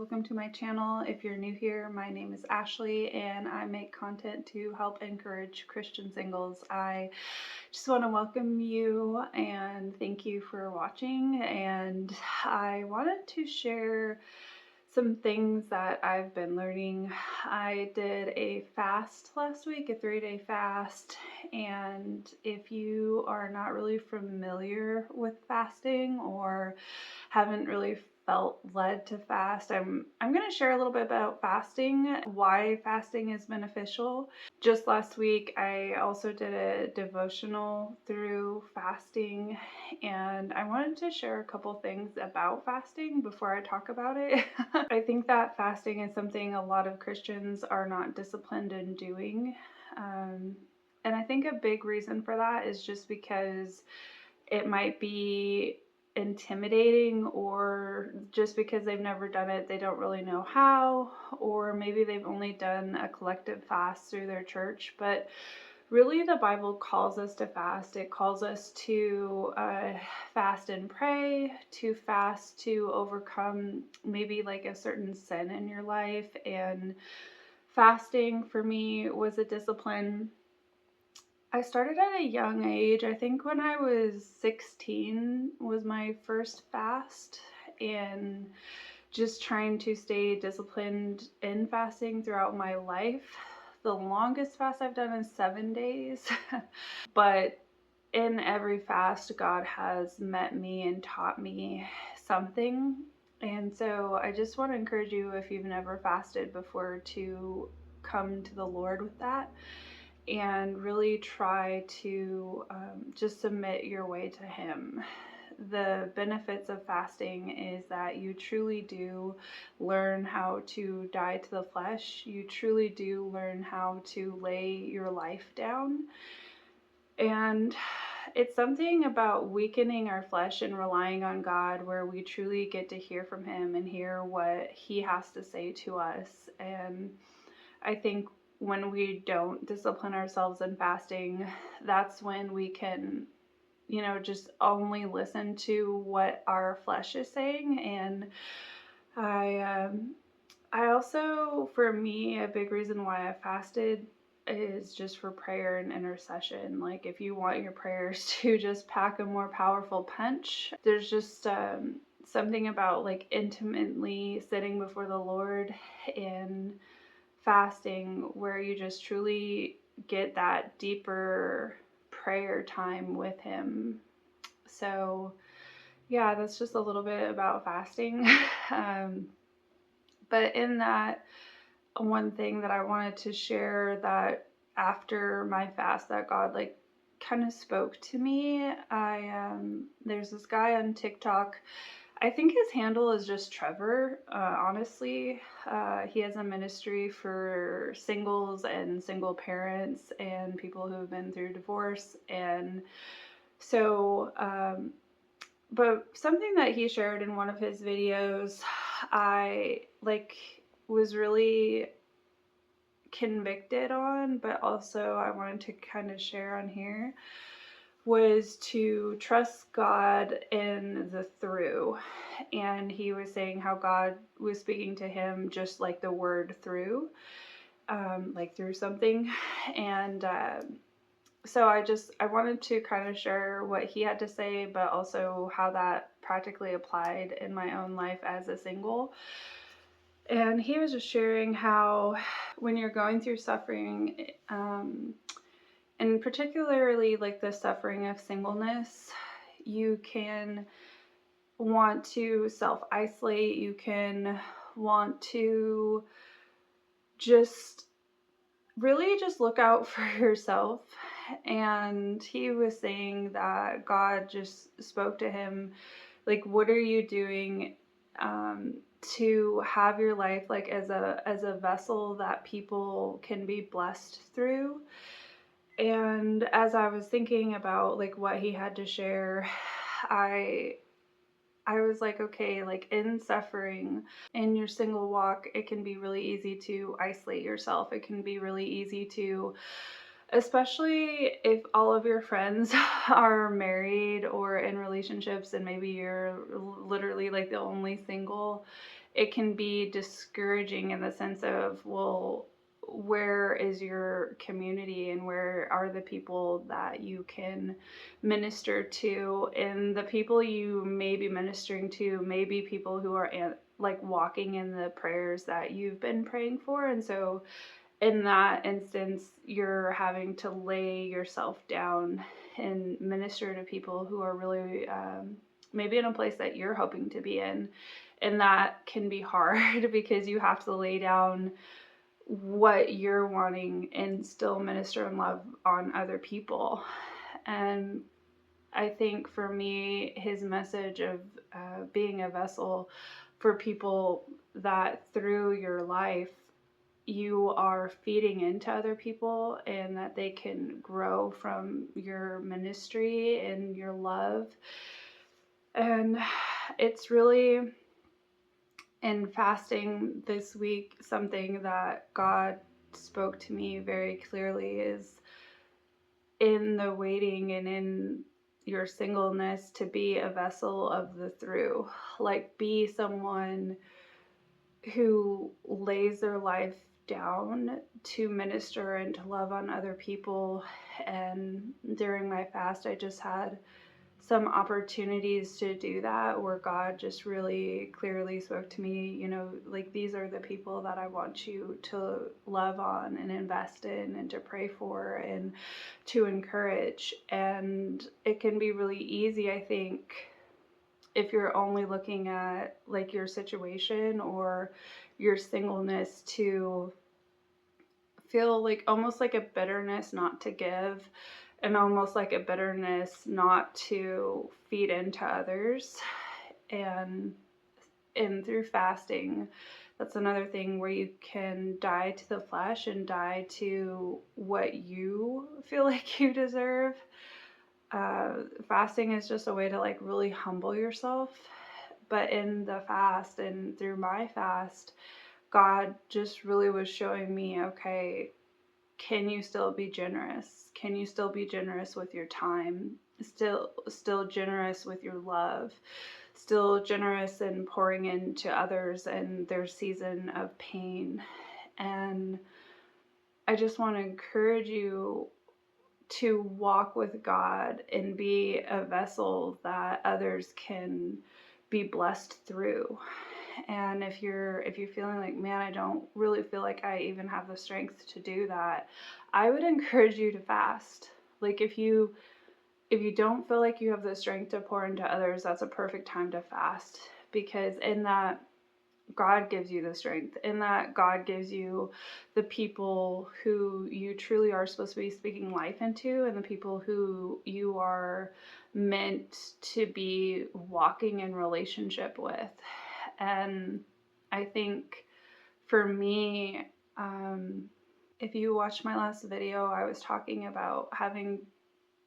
welcome to my channel. If you're new here, my name is Ashley and I make content to help encourage Christian singles. I just want to welcome you and thank you for watching, and I wanted to share some things that I've been learning. I did a fast last week, a 3-day fast, and if you are not really familiar with fasting or haven't really felt led to fast, I'm going to share a little bit about fasting, why fasting is beneficial. Just last week I also did a devotional through fasting, and I wanted to share a couple things about fasting before I talk about it. I think that fasting is something a lot of Christians are not disciplined in doing. And I think a big reason for that is just because it might be intimidating, or just because they've never done it, they don't really know how, or maybe they've only done a collective fast through their church. But really, the Bible calls us to fast. It calls us to fast and pray, to fast to overcome maybe like a certain sin in your life. And fasting for me was a discipline. I started at a young age. I think when I was 16 was my first fast, and just trying to stay disciplined in fasting throughout my life. The longest fast I've done is 7 days, but in every fast, God has met me and taught me something. And so I just want to encourage you, if you've never fasted before, to come to the Lord with that and really try to just submit your way to Him. The benefits of fasting is that you truly do learn how to die to the flesh. You truly do learn how to lay your life down. And it's something about weakening our flesh and relying on God, where we truly get to hear from Him and hear what He has to say to us. And I think when we don't discipline ourselves in fasting, that's when we can, just only listen to what our flesh is saying. And I also, for me, a big reason why I fasted is just for prayer and intercession. Like, if you want your prayers to just pack a more powerful punch, there's just something about like intimately sitting before the Lord and fasting where you just truly get that deeper prayer time with Him. So yeah, that's just a little bit about fasting. But in that, one thing that I wanted to share, that after my fast that God like kind of spoke to me, there's this guy on TikTok. I think his handle is just Trevor, honestly. He has a ministry for singles and single parents and people who have been through divorce. And so, but something that he shared in one of his videos, I was really convicted on, but also I wanted to kind of share on here, was to trust God in the through. And he was saying how God was speaking to him just like the word through, like through something. And so I wanted to kind of share what he had to say, but also how that practically applied in my own life as a single. And he was just sharing how when you're going through suffering, and particularly like the suffering of singleness, you can want to self-isolate. You can want to just really just look out for yourself. And he was saying that God just spoke to him, like, what are you doing to have your life like as a vessel that people can be blessed through? And as I was thinking about like what he had to share, I was like, okay, like in suffering, in your single walk, it can be really easy to isolate yourself. It can be really easy to Especially if all of your friends are married or in relationships and maybe you're literally like the only single, it can be discouraging in the sense of, well, where is your community and where are the people that you can minister to? And the people you may be ministering to may be people who are like walking in the prayers that you've been praying for. And so in that instance, you're having to lay yourself down and minister to people who are really maybe in a place that you're hoping to be in. And that can be hard because you have to lay down what you're wanting and still minister and love on other people. And I think for me, his message of being a vessel for people, that through your life, you are feeding into other people and that they can grow from your ministry and your love. And it's really, in fasting this week, something that God spoke to me very clearly is in the waiting and in your singleness to be a vessel of the through. Like, be someone who lays their life down to minister and to love on other people. And during my fast, I just had some opportunities to do that where God just really clearly spoke to me, like, these are the people that I want you to love on and invest in and to pray for and to encourage. And it can be really easy, I think, if you're only looking at like your situation or your singleness, to feel like almost like a bitterness not to give and almost like a bitterness not to feed into others. And through fasting, that's another thing where you can die to the flesh and die to what you feel like you deserve. Fasting is just a way to like really humble yourself. But in the fast and through my fast, God just really was showing me, okay, can you still be generous? Can you still be generous with your time? Still generous with your love? Still generous in pouring into others in their season of pain? And I just want to encourage you to walk with God and be a vessel that others can be blessed through. And if you're feeling like, man, I don't really feel like I even have the strength to do that, I would encourage you to fast. Like, if you don't feel like you have the strength to pour into others, that's a perfect time to fast, because in that, God gives you the strength. In that, God gives you the people who you truly are supposed to be speaking life into, and the people who you are meant to be walking in relationship with. And I think for me, if you watched my last video, I was talking about having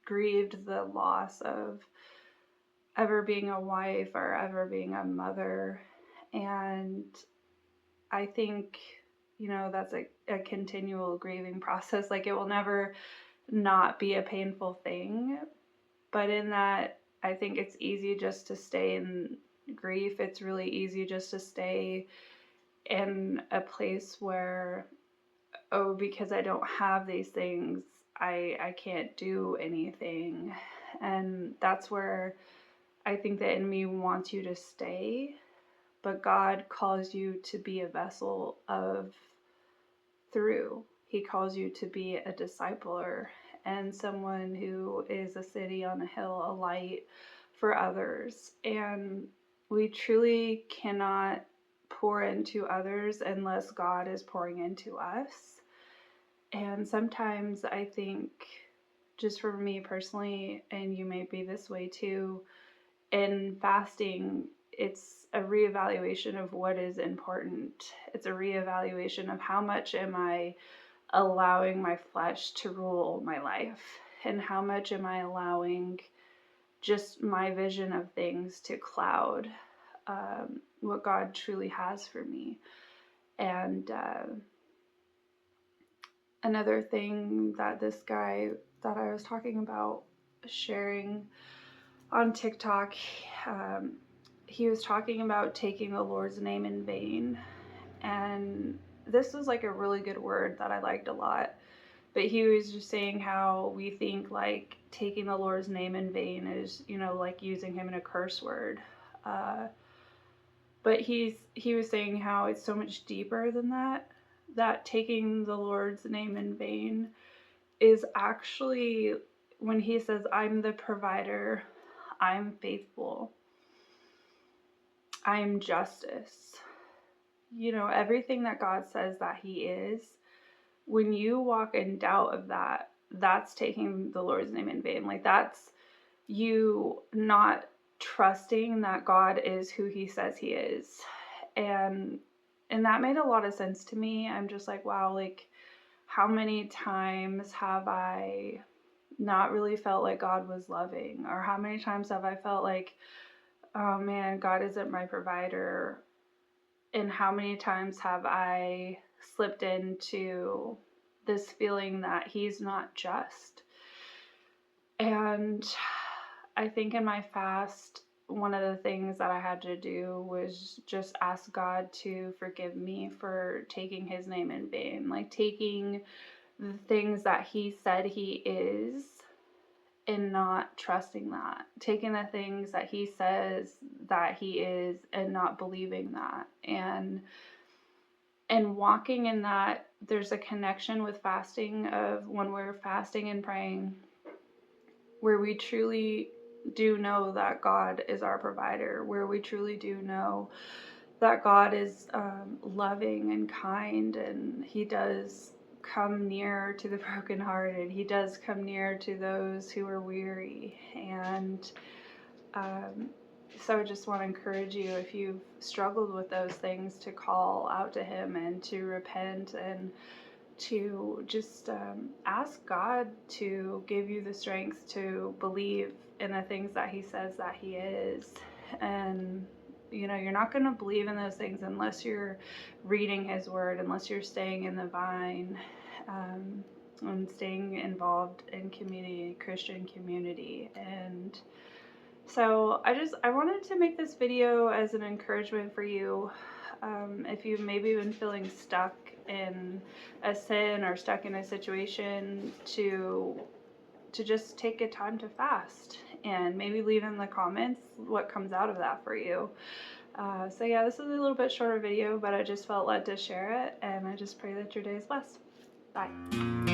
grieved the loss of ever being a wife or ever being a mother. And I think, that's a continual grieving process. Like, it will never not be a painful thing. But in that, I think it's easy just to stay in grief. It's really easy just to stay in a place where, oh, because I don't have these things, I can't do anything. And that's where I think the enemy wants you to stay. But God calls you to be a vessel of through. He calls you to be a discipler and someone who is a city on a hill, a light for others. And we truly cannot pour into others unless God is pouring into us. And sometimes I think, just for me personally, and you may be this way too, in fasting, it's a reevaluation of what is important. It's a reevaluation of how much am I allowing my flesh to rule my life, and how much am I allowing just my vision of things to cloud what God truly has for me. And another thing that this guy that I was talking about sharing on TikTok, he was talking about taking the Lord's name in vain. And this was like a really good word that I liked a lot. But he was just saying how we think like taking the Lord's name in vain is, like using him in a curse word. Uh, but he was saying how it's so much deeper than that. That taking the Lord's name in vain is actually when he says, "I'm the provider, I'm faithful, I'm justice." Everything that God says that he is, when you walk in doubt of that, that's taking the Lord's name in vain. Like, that's you not trusting that God is who he says he is. And that made a lot of sense to me. I'm just like, wow, like, how many times have I not really felt like God was loving? Or how many times have I felt like, oh man, God isn't my provider? And how many times have I slipped into this feeling that he's not just? And I think in my fast, one of the things that I had to do was just ask God to forgive me for taking his name in vain, like taking the things that he said he is and not trusting that, taking the things that he says that he is and not believing that. And walking in that, there's a connection with fasting of when we're fasting and praying, where we truly do know that God is our provider, where we truly do know that God is loving and kind, and he does come near to the brokenhearted. He does come near to those who are weary. And so I just want to encourage you, if you've struggled with those things, to call out to him and to repent and to just ask God to give you the strength to believe in the things that he says that he is. And you're not going to believe in those things unless you're reading his word, unless you're staying in the vine, and staying involved in community, Christian community. And so I wanted to make this video as an encouragement for you. If you've maybe been feeling stuck in a sin or stuck in a situation, to just take a time to fast, and maybe leave in the comments what comes out of that for you. So yeah, this is a little bit shorter video, but I just felt led to share it, and I just pray that your day is blessed. Bye.